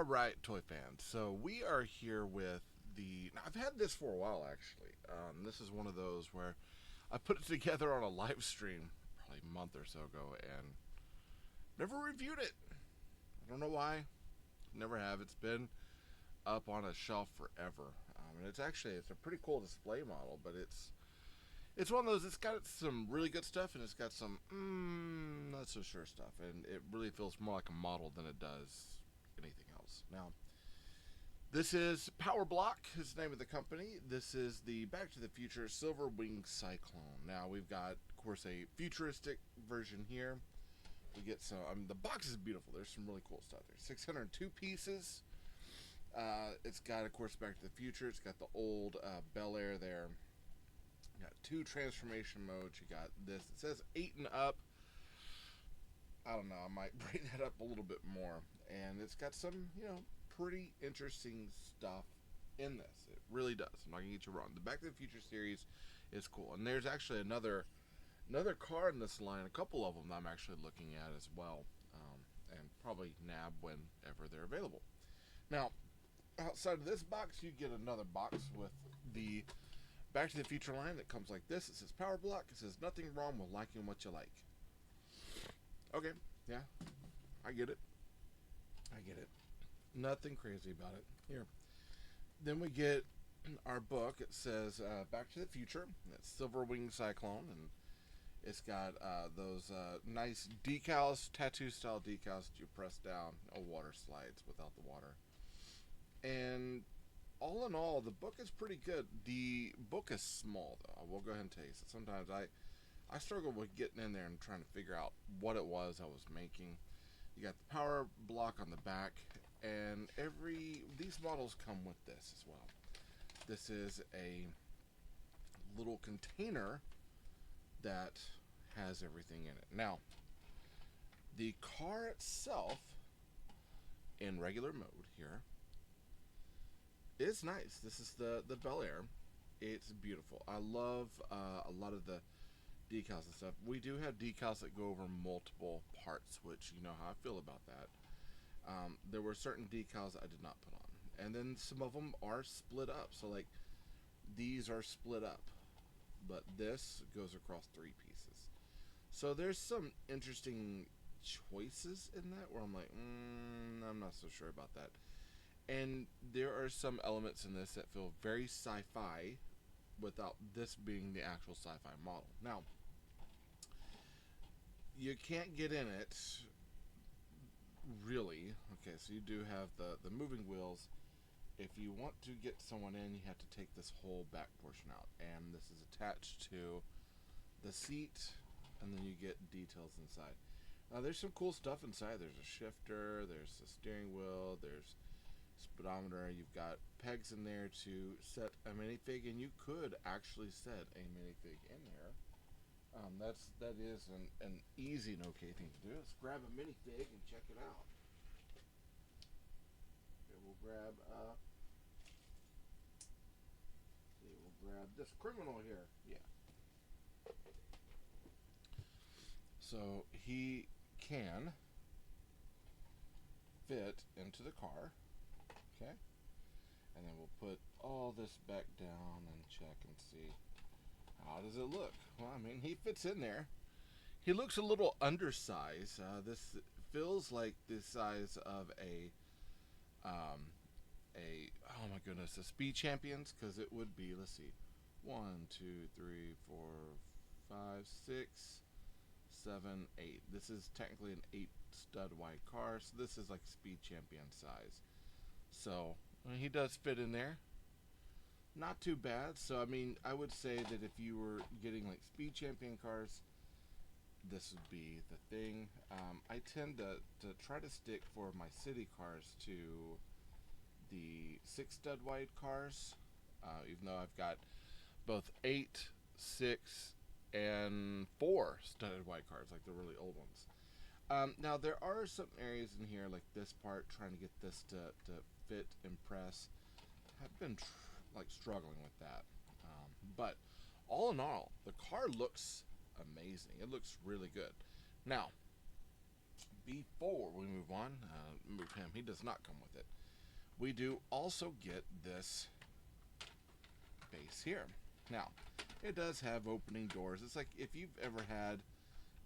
All right, toy fans. So we are here with the. Now, I've had this for a while, actually. This is one of those where I put it together on a live stream probably a month or so ago and never reviewed it. I don't know why. Never have. It's been up on a shelf forever. And it's a pretty cool display model, but it's one of those. It's got some really good stuff and it's got some not so sure stuff, and it really feels more like a model than it does anything else. Now, this is Power Block, is the name of the company. This is the Back to the Future Silver Wing Cyclone. Now, we've got, of course, a futuristic version here. We get some. The box is beautiful. There's some really cool stuff. There's 602 pieces. It's got, of course, Back to the Future. It's got the old Bel Air there. You got 2 transformation modes. You got this. It says 8 and up. I don't know. I might bring that up a little bit more. And it's got some, pretty interesting stuff in this. It really does. I'm not gonna get you wrong. The Back to the Future series is cool, and there's actually another car in this line. A couple of them that I'm actually looking at as well, and probably nab whenever they're available. Now, outside of this box, you get another box with the Back to the Future line that comes like this. It says Power Block. It says nothing wrong with liking what you like. Okay, yeah, I get it. Nothing crazy about it. Here. Then we get our book. It says Back to the Future. It's Silver Wing Cyclone, and it's got those nice decals, tattoo-style decals that you press down. Water slides without the water. And all in all, the book is pretty good. The book is small, though. I will go ahead and tell you. So sometimes I struggle with getting in there and trying to figure out what it was I was making. You got the power block on the back, and these models come with this as well. This is a little container that has everything in it. Now, the car itself, in regular mode here, is nice. This is the Bel Air. It's beautiful. I love a lot of the decals and stuff. We do have decals that go over multiple parts, which you know how I feel about that. There were certain decals I did not put on, and then some of them are split up. So like these are split up, but this goes across 3 pieces. So there's some interesting choices in that where I'm like, I'm not so sure about that. And there are some elements in this that feel very sci-fi without this being the actual sci-fi model. Now, you can't get in it really. Okay, so you do have the moving wheels. If you want to get someone in, you have to take this whole back portion out, and this is attached to the seat, and then you get details inside. Now, there's some cool stuff inside. There's a shifter, there's a steering wheel, there's speedometer. You've got pegs in there to set a minifig, and you could actually set a minifig in here. That is an easy and okay thing to do. Let's grab a minifig and check it out. Okay, we'll grab this criminal here. Yeah. So he can fit into the car. Okay. And then we'll put all this back down and check and see how does it look. Well, I mean, he fits in there. He looks a little undersized. This feels like the size of a oh my goodness, a Speed Champions, because it would be, let's see, 1, 2, 3, 4, 5, 6, 7, 8. This is technically an 8 stud wide car, so this is like Speed Champion size. So I mean, he does fit in there. Not too bad. So I mean, I would say that if you were getting like Speed Champion cars, this would be the thing. I tend to try to stick for my city cars to the 6 stud wide cars, even though I've got both 8, 6, and 4 studded wide cars, like the really old ones. Now there are some areas in here, like this part, trying to get this to fit and press. I've been struggling with that, but all in all, the car looks amazing. It looks really good. Now, before we move on, move him. He does not come with it. We do also get this base here. Now, it does have opening doors. It's like if you've ever had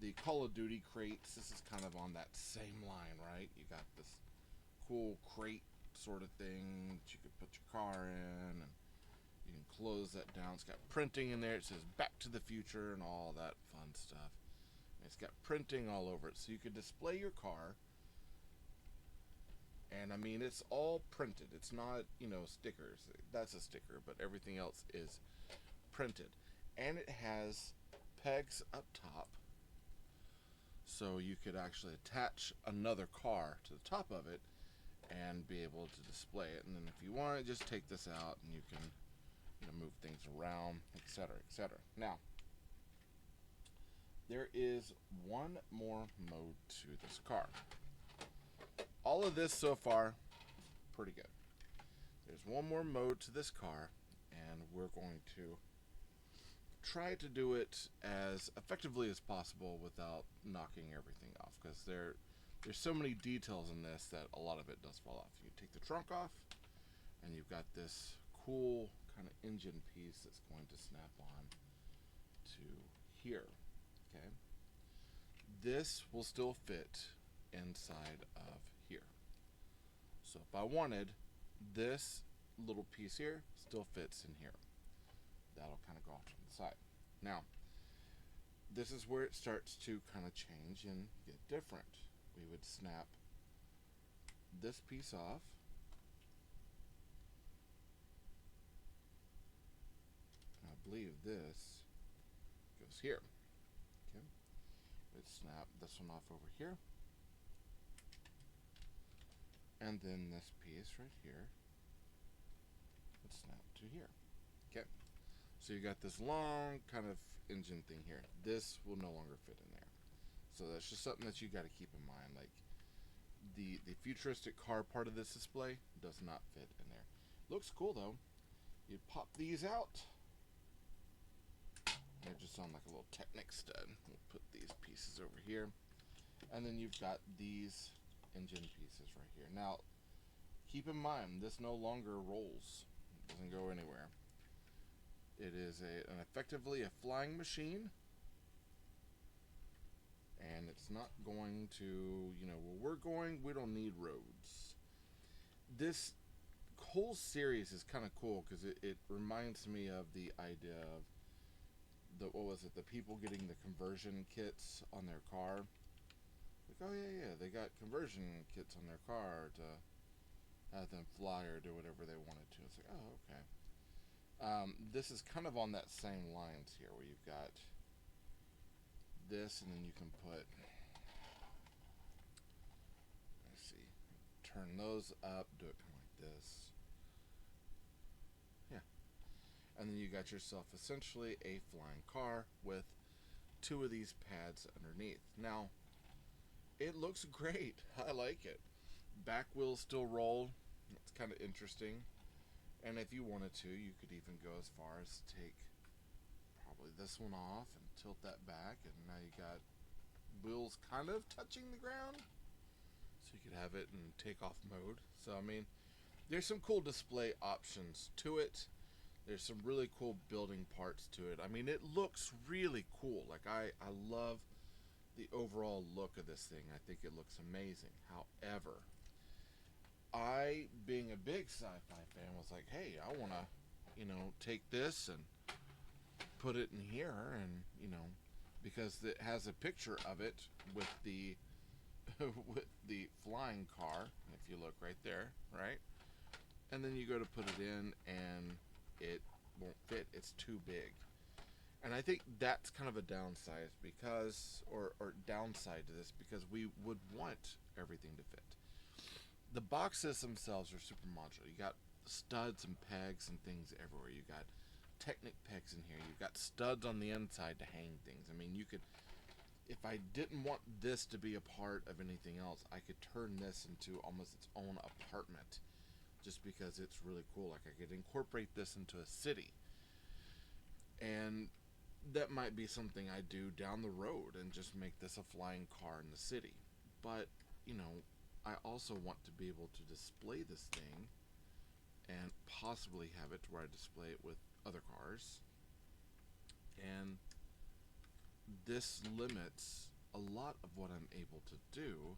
the Call of Duty crates, this is kind of on that same line, right? You got this cool crate sort of thing that you could put your car in, and you can close that down. It's got printing in there. It says Back to the Future and all that fun stuff. And it's got printing all over it, so you could display your car. And I mean, it's all printed. It's not, stickers. That's a sticker, but everything else is printed. And it has pegs up top, so you could actually attach another car to the top of it and be able to display it. And then if you want to, just take this out and you can move things around, etc., etc. Now, there is one more mode to this car. All of this so far, pretty good. There's one more mode to this car, and we're going to try to do it as effectively as possible without knocking everything off, because there's so many details in this that a lot of it does fall off. You take the trunk off, and you've got this cool kind of engine piece that's going to snap on to here. Okay, this will still fit inside of here. So if I wanted, this little piece here still fits in here. That'll kind of go off to the side. Now, this is where it starts to kind of change and get different. We would snap this piece off. I believe this goes here. Okay. We'd snap this one off over here. And then this piece right here would snap to here. Okay. So you got this long kind of engine thing here. This will no longer fit in there. So that's just something that you got to keep in mind. Like the futuristic car part of this display does not fit in there. Looks cool though. You pop these out. They're just on like a little Technic stud. We'll put these pieces over here. And then you've got these engine pieces right here. Now, keep in mind, this no longer rolls. It doesn't go anywhere. It is effectively a flying machine, and it's not going to, where we're going, we don't need roads. This whole series is kind of cool because it reminds me of the idea of the people getting the conversion kits on their car. Like, oh yeah, they got conversion kits on their car to have them fly or do whatever they wanted to. It's like, oh, okay. This is kind of on that same lines here, where you've got this, and then you can put, let's see, turn those up, do it kind of like this. Yeah. And then you got yourself essentially a flying car with two of these pads underneath. Now, it looks great. I like it. Back wheels still roll. It's kind of interesting. And if you wanted to, you could even go as far as take probably this one off and tilt that back, and now you got wheels kind of touching the ground. So you could have it in takeoff mode. So I mean, there's some cool display options to it. There's some really cool building parts to it. I mean, it looks really cool. Like I love the overall look of this thing. I think it looks amazing. However, I, being a big sci-fi fan, was like, hey, I want to, take this and put it in here, and, because it has a picture of it with the with the flying car, if you look right there, right? And then you go to put it in, and it won't fit. It's too big. And I think that's kind of a downside downside to this, because we would want everything to fit. The boxes themselves are super modular. You got studs and pegs and things everywhere. You got Technic pegs in here. You've got studs on the inside to hang things. I mean, you could, if I didn't want this to be a part of anything else, I could turn this into almost its own apartment, just because it's really cool. Like, I could incorporate this into a city. And that might be something I do down the road, and just make this a flying car in the city. But, I also want to be able to display this thing and possibly have it to where I display it with other cars. And this limits a lot of what I'm able to do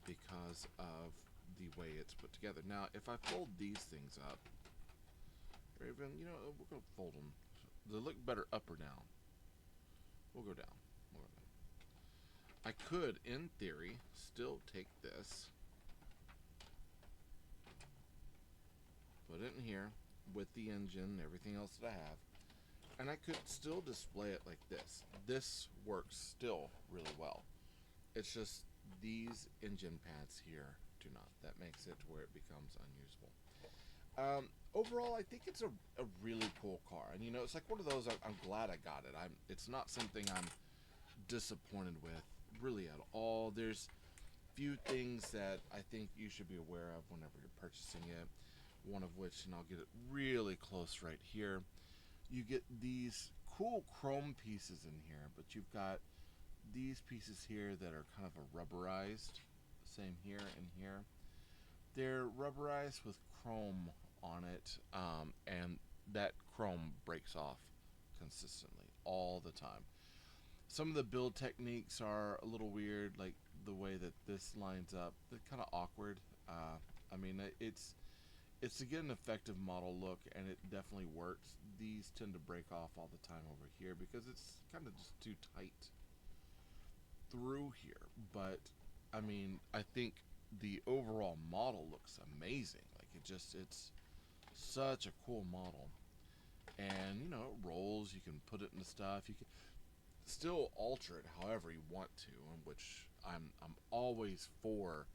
because of the way it's put together. Now, if I fold these things up, or even, we're going to fold them. They look better up or down. We'll go down. I could, in theory, still take this, put it in here with the engine and everything else that I have, and I could still display it like this. This works still really well. It's just these engine pads here do not. That makes it to where it becomes unusable. Overall, I think it's a really cool car, and it's like one of those. I'm glad I got it. It's not something I'm disappointed with really at all. There's few things that I think you should be aware of whenever you're purchasing it. One of which, and I'll get it really close right here. You get these cool chrome pieces in here, but you've got these pieces here that are kind of a rubberized. Same here and here. They're rubberized with chrome on it, and that chrome breaks off consistently all the time. Some of the build techniques are a little weird, like the way that this lines up. They're kind of awkward. I mean, it's to get an effective model look, and it definitely works. These tend to break off all the time over here because it's kind of just too tight through here. But I mean, I think the overall model looks amazing. Like it's such a cool model, and it rolls. You can put it into stuff. You can still alter it however you want to, which I'm always for,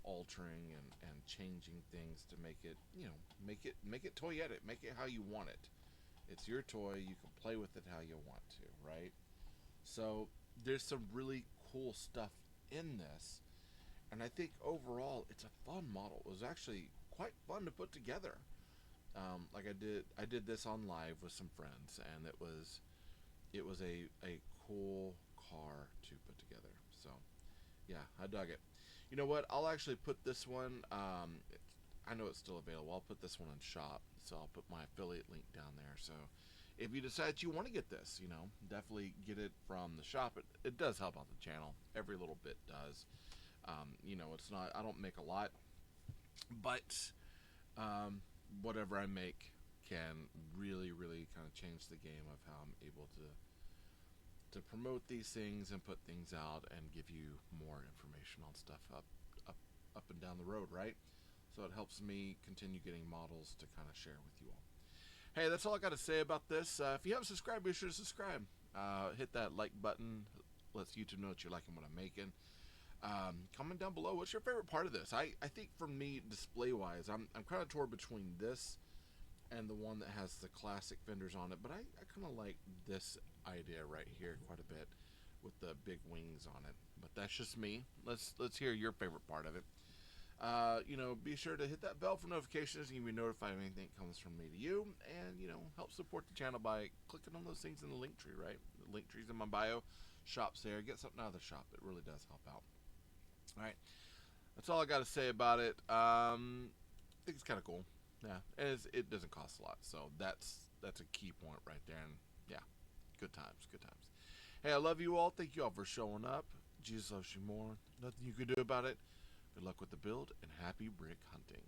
altering and changing things to make it, make it toyetic, make it how you want it. It's your toy, you can play with it how you want to, right? So there's some really cool stuff in this, and I think overall it's a fun model. It was actually quite fun to put together. Like I did this on live with some friends, and it was a cool car to put together. So yeah, I dug it. You know what? I'll actually put this one. I know it's still available. I'll put this one in shop, so I'll put my affiliate link down there. So if you decide you want to get this, definitely get it from the shop. It does help out the channel. Every little bit does. It's not. I don't make a lot, but whatever I make can really, really kind of change the game of how I'm able to promote these things and put things out and give you more information on stuff up and down the road, right? So it helps me continue getting models to kind of share with you all. Hey, that's all I got to say about this. If you haven't subscribed, be sure to subscribe. Hit that like button. Lets YouTube know that you're liking what I'm making. Comment down below, what's your favorite part of this? I think for me, display-wise, I'm kind of torn between this and the one that has the classic fenders on it, but I kind of like this idea right here quite a bit with the big wings on it. But that's just me. Let's hear your favorite part of it. Be sure to hit that bell for notifications. You can be notified of anything that comes from me to you, and help support the channel by clicking on those things in the link tree, right? The link tree's in my bio. Shop's there. Get something out of the shop. It really does help out. All right, that's all I got to say about it. I think it's kind of cool. Yeah, and it doesn't cost a lot, so that's a key point right there. And yeah, good times, good times. Hey, I love you all. Thank you all for showing up. Jesus loves you more. Nothing you can do about it. Good luck with the build, and happy brick hunting.